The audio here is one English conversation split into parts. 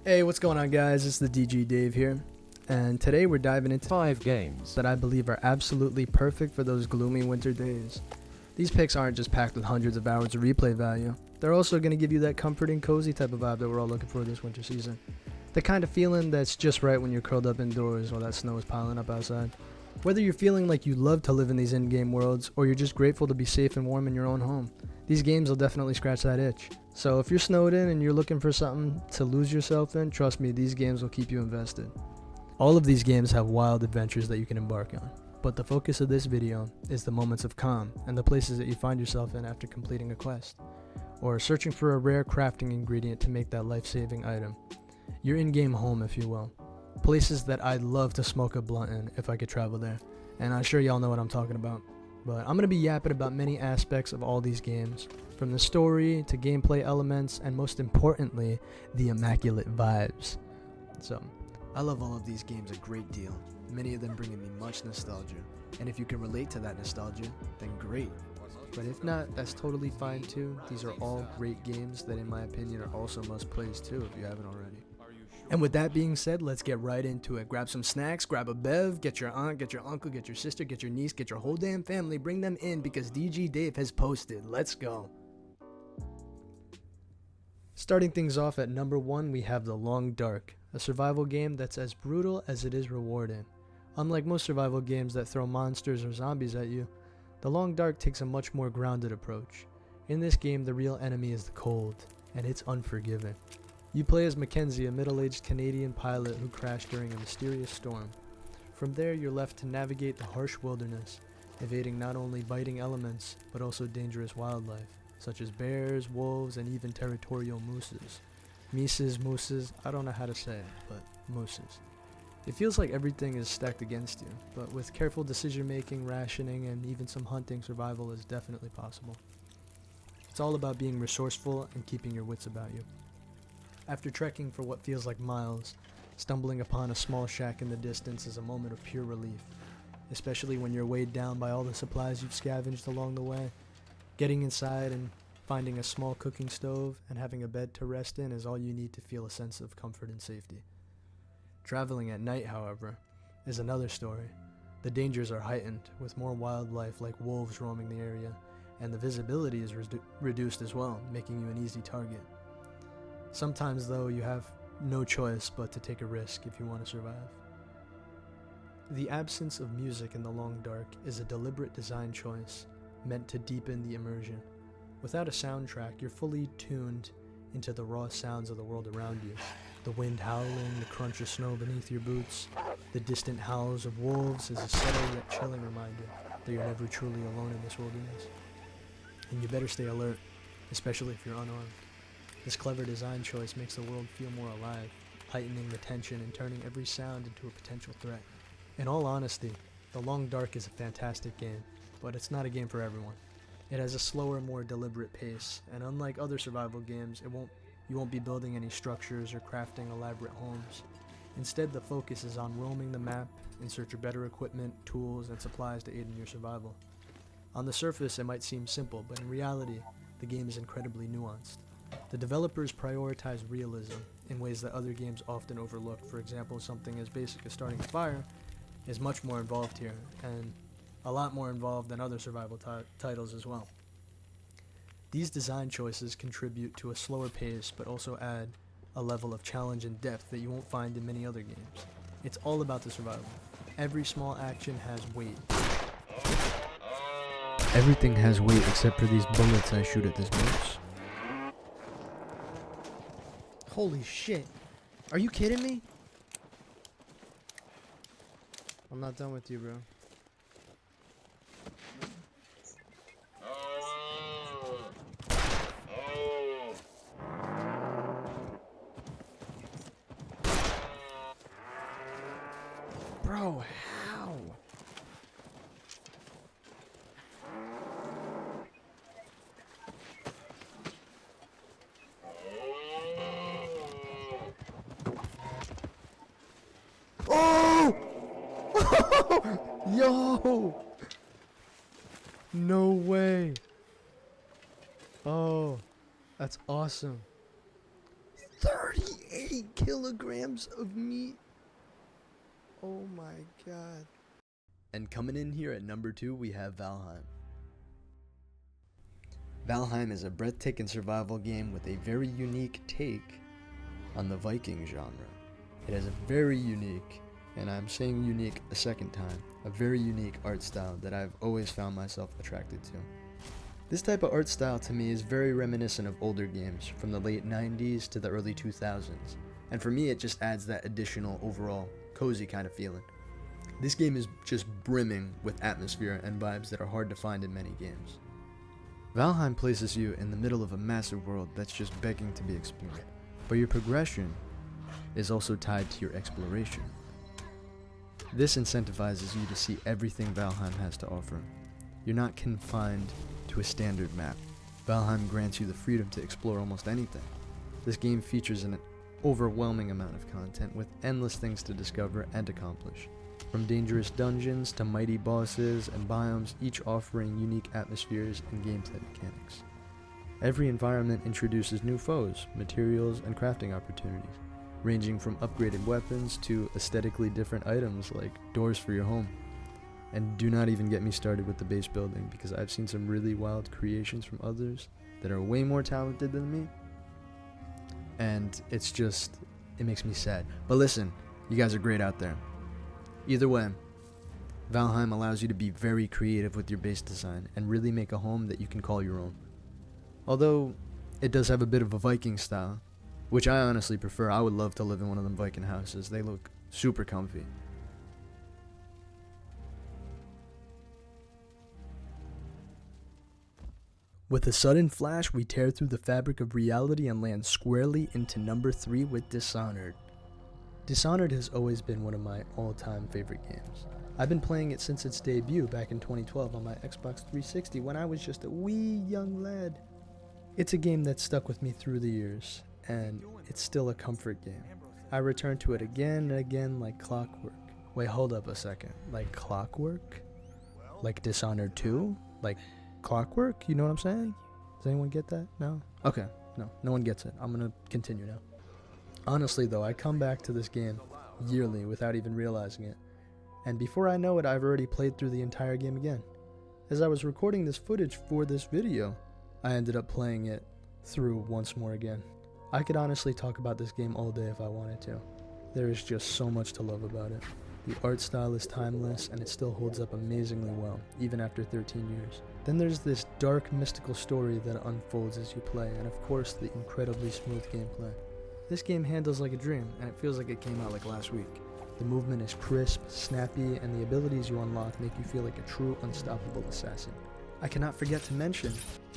Hey, what's going on, guys? It's the DG Dave here, and today we're diving into 5 games that I believe are absolutely perfect for those gloomy winter days. These picks aren't just packed with hundreds of hours of replay value, they're also going to give you that comforting, cozy type of vibe that we're all looking for this winter season. The kind of feeling that's just right when you're curled up indoors while that snow is piling up outside. Whether you're feeling like you love to live in these in-game worlds, or you're just grateful to be safe and warm in your own home, these games will definitely scratch that itch. So if you're snowed in and you're looking for something to lose yourself in, trust me, these games will keep you invested. All of these games have wild adventures that you can embark on, but the focus of this video is the moments of calm and the places that you find yourself in after completing a quest, or searching for a rare crafting ingredient to make that life-saving item. Your in-game home, if you will. Places that I'd love to smoke a blunt in if I could travel there, and I'm sure y'all know what I'm talking about. But I'm going to be yapping about many aspects of all these games, from the story to gameplay elements, and most importantly, the immaculate vibes. So, I love all of these games a great deal, many of them bringing me much nostalgia, and if you can relate to that nostalgia, then great. But if not, that's totally fine too. These are all great games that in my opinion are also must-plays too if you haven't already. And with that being said, let's get right into it. Grab some snacks, grab a bev, get your aunt, get your uncle, get your sister, get your niece, get your whole damn family, bring them in because DG Dave has posted. Let's go. Starting things off at number 1, we have The Long Dark, a survival game that's as brutal as it is rewarding. Unlike most survival games that throw monsters or zombies at you, The Long Dark takes a much more grounded approach. In this game, the real enemy is the cold, and it's unforgiving. You play as Mackenzie, a middle-aged Canadian pilot who crashed during a mysterious storm. From there, you're left to navigate the harsh wilderness, evading not only biting elements, but also dangerous wildlife, such as bears, wolves, and even territorial mooses. Mooses, I don't know how to say it, but mooses. It feels like everything is stacked against you, but with careful decision-making, rationing, and even some hunting, survival is definitely possible. It's all about being resourceful and keeping your wits about you. After trekking for what feels like miles, stumbling upon a small shack in the distance is a moment of pure relief, especially when you're weighed down by all the supplies you've scavenged along the way. Getting inside and finding a small cooking stove and having a bed to rest in is all you need to feel a sense of comfort and safety. Traveling at night, however, is another story. The dangers are heightened, with more wildlife like wolves roaming the area, and the visibility is reduced as well, making you an easy target. Sometimes, though, you have no choice but to take a risk if you want to survive. The absence of music in The Long Dark is a deliberate design choice meant to deepen the immersion. Without a soundtrack, you're fully tuned into the raw sounds of the world around you. The wind howling, the crunch of snow beneath your boots, the distant howls of wolves is a subtle yet chilling reminder that you're never truly alone in this wilderness. And you better stay alert, especially if you're unarmed. This clever design choice makes the world feel more alive, heightening the tension and turning every sound into a potential threat. In all honesty, The Long Dark is a fantastic game, but it's not a game for everyone. It has a slower, more deliberate pace, and unlike other survival games, you won't be building any structures or crafting elaborate homes. Instead, the focus is on roaming the map in search of better equipment, tools, and supplies to aid in your survival. On the surface, it might seem simple, but in reality, the game is incredibly nuanced. The developers prioritize realism in ways that other games often overlook. For example, something as basic as starting a fire is much more involved here, and a lot more involved than other survival titles as well. These design choices contribute to a slower pace, but also add a level of challenge and depth that you won't find in many other games. It's all about the survival. Every small action has weight. Everything has weight except for these bullets I shoot at this moose. Holy shit. Are you kidding me? I'm not done with you, bro. Bro, how? Oh! Yo! No way. Oh, that's awesome. 38 8 kilograms of meat. Oh my god. And coming in here at number 2, we have Valheim. Valheim is a breathtaking survival game with a very unique take on the Viking genre. It has a very unique, and I'm saying unique a second time, a very unique art style that I've always found myself attracted to. This type of art style to me is very reminiscent of older games from the late 90s to the early 2000s, and for me it just adds that additional overall cozy kind of feeling. This game is just brimming with atmosphere and vibes that are hard to find in many games. Valheim places you in the middle of a massive world that's just begging to be explored, but your progression is also tied to your exploration. This incentivizes you to see everything Valheim has to offer. You're not confined to a standard map. Valheim grants you the freedom to explore almost anything. This game features an overwhelming amount of content with endless things to discover and accomplish. From dangerous dungeons to mighty bosses and biomes, each offering unique atmospheres and gameplay mechanics. Every environment introduces new foes, materials, and crafting opportunities, ranging from upgraded weapons to aesthetically different items like doors for your home. And do not even get me started with the base building, because I've seen some really wild creations from others that are way more talented than me, and it makes me sad. But listen, you guys are great out there. Either way, Valheim allows you to be very creative with your base design and really make a home that you can call your own. Although it does have a bit of a Viking style, which I honestly prefer. I would love to live in one of them Viking houses. They look super comfy. With a sudden flash, we tear through the fabric of reality and land squarely into number 3 with Dishonored. Dishonored has always been one of my all-time favorite games. I've been playing it since its debut back in 2012 on my Xbox 360 when I was just a wee young lad. It's a game that stuck with me through the years, and it's still a comfort game. I return to it again and again like clockwork. Wait, hold up a second. Like clockwork? Like Dishonored 2? Like clockwork? You know what I'm saying? Does anyone get that? No? Okay, no one gets it. I'm gonna continue now. Honestly though, I come back to this game yearly without even realizing it, and before I know it, I've already played through the entire game again. As I was recording this footage for this video, I ended up playing it through once more again. I could honestly talk about this game all day if I wanted to. There is just so much to love about it. The art style is timeless, and it still holds up amazingly well, even after 13 years. Then there's this dark, mystical story that unfolds as you play, and of course the incredibly smooth gameplay. This game handles like a dream, and it feels like it came out like last week. The movement is crisp, snappy, and the abilities you unlock make you feel like a true unstoppable assassin. I cannot forget to mention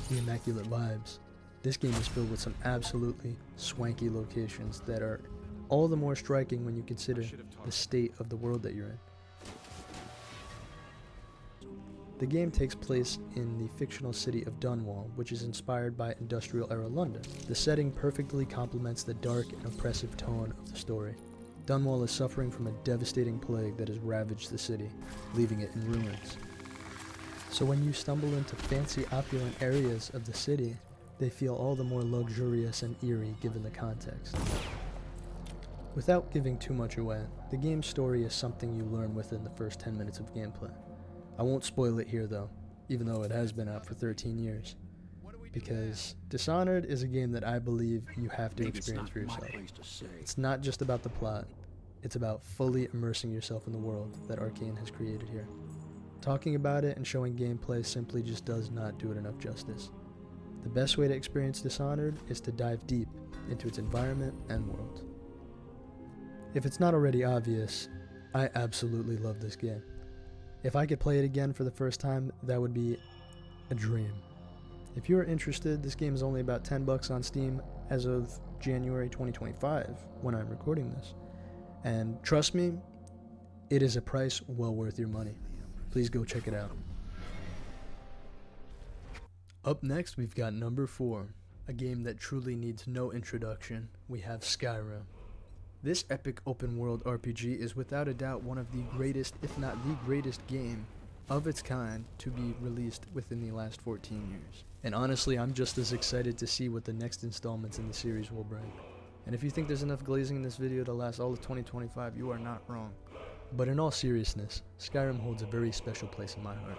the immaculate vibes. This game is filled with some absolutely swanky locations that are all the more striking when you consider the state of the world that you're in. The game takes place in the fictional city of Dunwall, which is inspired by industrial-era London. The setting perfectly complements the dark and oppressive tone of the story. Dunwall is suffering from a devastating plague that has ravaged the city, leaving it in ruins. So when you stumble into fancy, opulent areas of the city, they feel all the more luxurious and eerie given the context. Without giving too much away, the game's story is something you learn within the first 10 minutes of gameplay. I won't spoil it here though, even though it has been out for 13 years, because Dishonored is a game that I believe you have to experience for yourself. It's not just about the plot, it's about fully immersing yourself in the world that Arcane has created here. Talking about it and showing gameplay simply just does not do it enough justice. The best way to experience Dishonored is to dive deep into its environment and world. If it's not already obvious, I absolutely love this game. If I could play it again for the first time, that would be a dream. If you're interested, this game is only about $10 on Steam as of January 2025 when I'm recording this. And trust me, it is a price well worth your money. Please go check it out. Up next, we've got number 4, a game that truly needs no introduction. We have Skyrim. This epic open-world RPG is without a doubt one of the greatest, if not the greatest game of its kind to be released within the last 14 years. And honestly, I'm just as excited to see what the next installments in the series will bring. And if you think there's enough glazing in this video to last all of 2025, you are not wrong. But in all seriousness, Skyrim holds a very special place in my heart.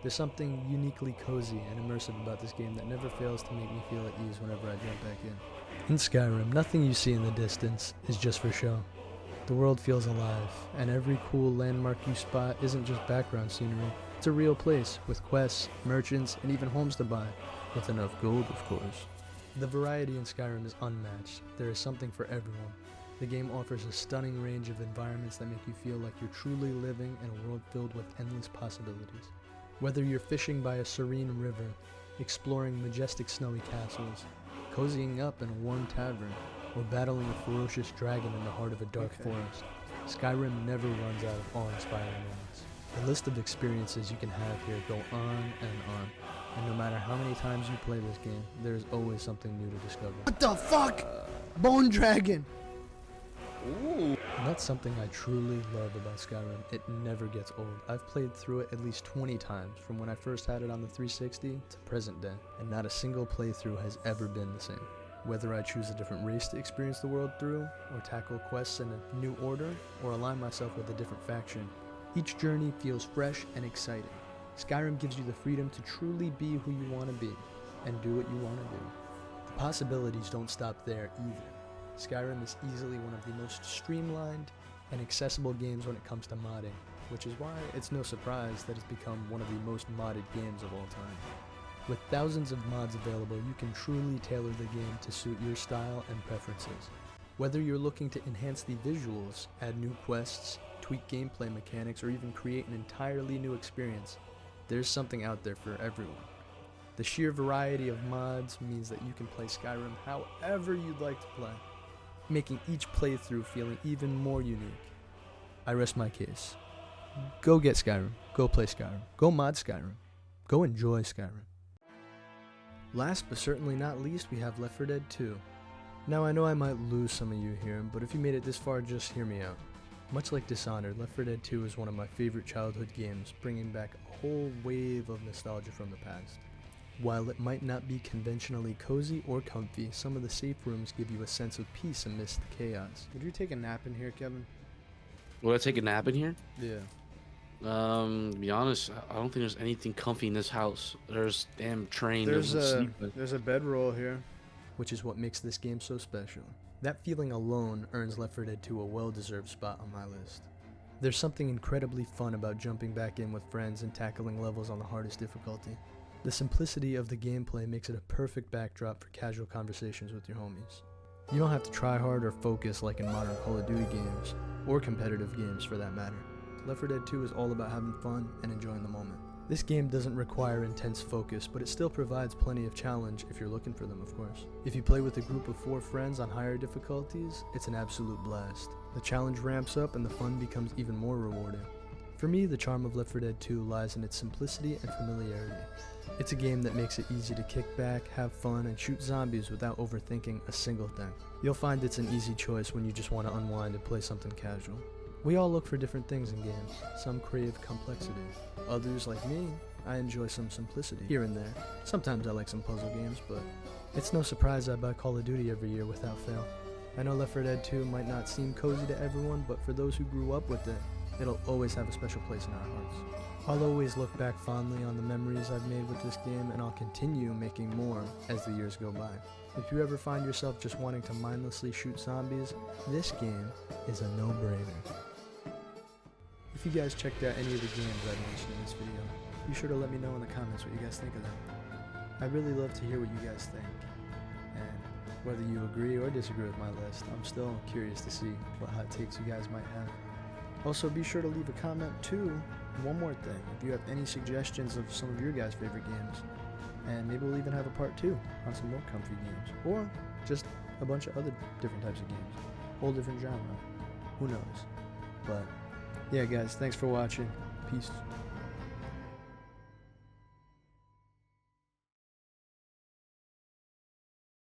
There's something uniquely cozy and immersive about this game that never fails to make me feel at ease whenever I jump back in. In Skyrim, nothing you see in the distance is just for show. The world feels alive, and every cool landmark you spot isn't just background scenery. It's a real place, with quests, merchants, and even homes to buy. With enough gold, of course. The variety in Skyrim is unmatched. There is something for everyone. The game offers a stunning range of environments that make you feel like you're truly living in a world filled with endless possibilities. Whether you're fishing by a serene river, exploring majestic snowy castles, cozying up in a warm tavern, or battling a ferocious dragon in the heart of a dark forest, Skyrim never runs out of awe-inspiring moments. The list of experiences you can have here go on and on, and no matter how many times you play this game, there is always something new to discover. What the fuck? Bone dragon! Ooh. And that's something I truly love about Skyrim. It never gets old. I've played through it at least 20 times, from when I first had it on the 360 to present day, and not a single playthrough has ever been the same. Whether I choose a different race to experience the world through, or tackle quests in a new order, or align myself with a different faction, each journey feels fresh and exciting. Skyrim gives you the freedom to truly be who you want to be, and do what you want to do. The possibilities don't stop there either. Skyrim is easily one of the most streamlined and accessible games when it comes to modding, which is why it's no surprise that it's become one of the most modded games of all time. With thousands of mods available, you can truly tailor the game to suit your style and preferences. Whether you're looking to enhance the visuals, add new quests, tweak gameplay mechanics, or even create an entirely new experience, there's something out there for everyone. The sheer variety of mods means that you can play Skyrim however you'd like to play, making each playthrough feeling even more unique. I rest my case. Go get Skyrim. Go play Skyrim. Go mod Skyrim. Go enjoy Skyrim. Last but certainly not least, we have Left 4 Dead 2. Now I know I might lose some of you here, but if you made it this far, just hear me out. Much like Dishonored, Left 4 Dead 2 is one of my favorite childhood games, bringing back a whole wave of nostalgia from the past. While it might not be conventionally cozy or comfy, some of the safe rooms give you a sense of peace amidst the chaos. Would you take a nap in here, Kevin? Would I take a nap in here? Yeah. To be honest, I don't think there's anything comfy in this house. There's damn train. There's a bedroll here, which is what makes this game so special. That feeling alone earns Left 4 Dead 2 a well-deserved spot on my list. There's something incredibly fun about jumping back in with friends and tackling levels on the hardest difficulty. The simplicity of the gameplay makes it a perfect backdrop for casual conversations with your homies. You don't have to try hard or focus like in modern Call of Duty games, or competitive games for that matter. Left 4 Dead 2 is all about having fun and enjoying the moment. This game doesn't require intense focus, but it still provides plenty of challenge if you're looking for them, of course. If you play with a group of 4 friends on higher difficulties, it's an absolute blast. The challenge ramps up and the fun becomes even more rewarding. For me, the charm of Left 4 Dead 2 lies in its simplicity and familiarity. It's a game that makes it easy to kick back, have fun, and shoot zombies without overthinking a single thing. You'll find it's an easy choice when you just want to unwind and play something casual. We all look for different things in games. Some crave complexity. Others, like me, I enjoy some simplicity here and there. Sometimes I like some puzzle games, but it's no surprise I buy Call of Duty every year without fail. I know Left 4 Dead 2 might not seem cozy to everyone, but for those who grew up with it, it'll always have a special place in our hearts. I'll always look back fondly on the memories I've made with this game, and I'll continue making more as the years go by. If you ever find yourself just wanting to mindlessly shoot zombies, this game is a no-brainer. If you guys checked out any of the games I mentioned in this video, be sure to let me know in the comments what you guys think of them. I'd really love to hear what you guys think, and whether you agree or disagree with my list, I'm still curious to see what hot takes you guys might have. Also, be sure to leave a comment too. One more thing, if you have any suggestions of some of your guys' favorite games, and maybe we'll even have a part 2 on some more comfy games, or just a bunch of other different types of games, whole different genre, who knows. But yeah guys, thanks for watching, peace.